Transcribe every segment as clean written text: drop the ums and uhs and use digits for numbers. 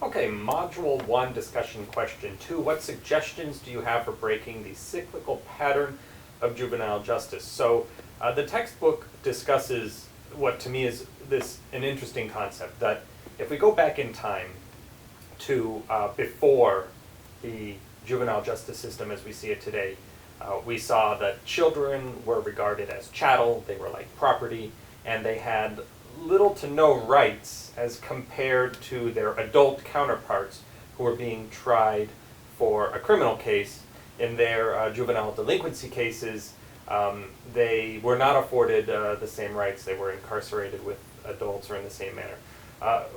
Okay, Module 1, discussion question 2. What suggestions do you have for breaking the cyclical pattern of juvenile justice? So the textbook discusses what to me is an interesting concept, that if we go back in time to before the juvenile justice system as we see it today, we saw that children were regarded as chattel, they were like property, and they had little to no rights as compared to their adult counterparts who were being tried for a criminal case. In their juvenile delinquency cases, they were not afforded the same rights. They were incarcerated with adults or in the same manner.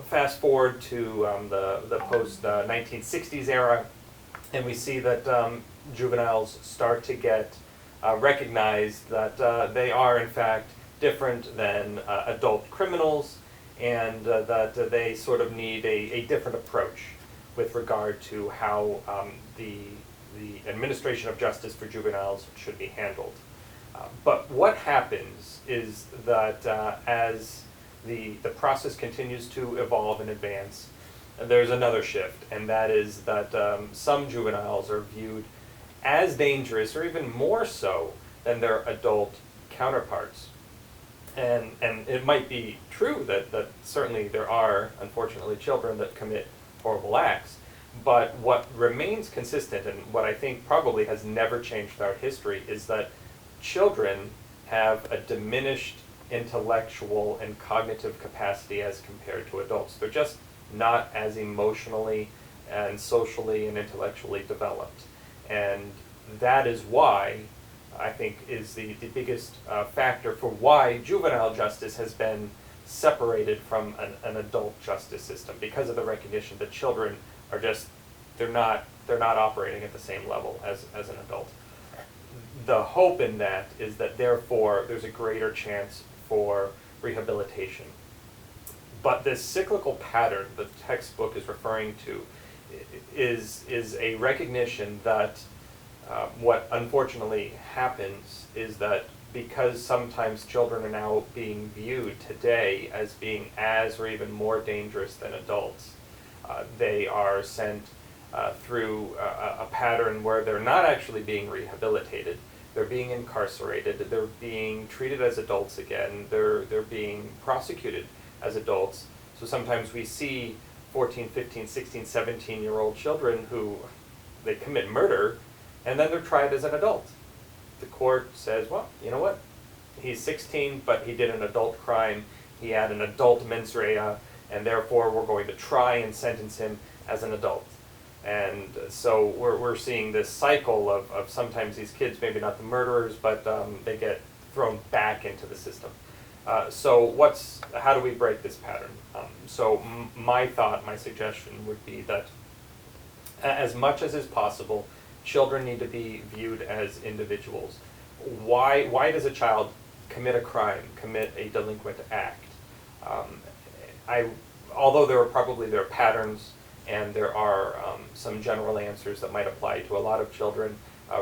Fast forward to the post-1960s era, and we see that juveniles start to get recognized that they are in fact different than adult criminals, and that they sort of need a different approach with regard to how the administration of justice for juveniles should be handled. But what happens is that as the process continues to evolve and advance, there's another shift, and that is that some juveniles are viewed as dangerous, or even more so, than their adult counterparts. And it might be true that certainly there are, unfortunately, children that commit horrible acts, but what remains consistent, and what I think probably has never changed throughout history, is that children have a diminished intellectual and cognitive capacity as compared to adults. They're just not as emotionally and socially and intellectually developed. And that is why I think is the biggest factor for why juvenile justice has been separated from an adult justice system, because of the recognition that children are just, they're not operating at the same level as an adult. The hope in that is that therefore there's a greater chance for rehabilitation. But this cyclical pattern the textbook is referring to is a recognition that what unfortunately happens is that because sometimes children are now being viewed today as being as or even more dangerous than adults, they are sent through a pattern where they're not actually being rehabilitated. They're being incarcerated, they're being treated as adults again, they're being prosecuted as adults. So sometimes we see 14, 15, 16, 17-year-old children who they commit murder, and then they're tried as an adult. The court says, well, you know what? He's 16, but he did an adult crime. He had an adult mens rea, and therefore we're going to try and sentence him as an adult. And so we're seeing this cycle of sometimes these kids, maybe not the murderers, but they get thrown back into the system. So how do we break this pattern? So my suggestion would be that as much as is possible, children need to be viewed as individuals. Why does a child commit a crime, commit a delinquent act? Although there are patterns and there are some general answers that might apply to a lot of children,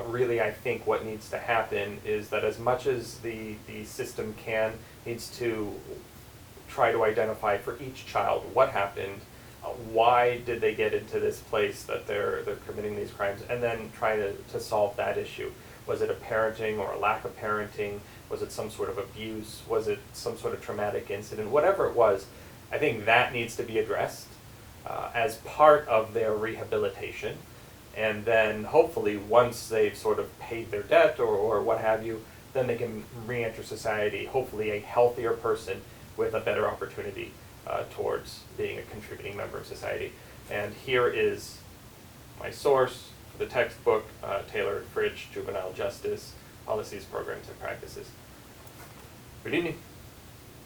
really I think what needs to happen is that as much as the system needs to try to identify for each child what happened, why did they get into this place that they're committing these crimes, and then try to solve that issue. Was it a parenting or a lack of parenting? Was it some sort of abuse? Was it some sort of traumatic incident? Whatever it was, I think that needs to be addressed as part of their rehabilitation. And then hopefully once they've sort of paid their debt or what have you, then they can re-enter society, hopefully a healthier person with a better opportunity towards being a contributing member of society. And here is my source for the textbook, Taylor and Fritsch, Juvenile Justice, Policies, Programs, and Practices. Good evening.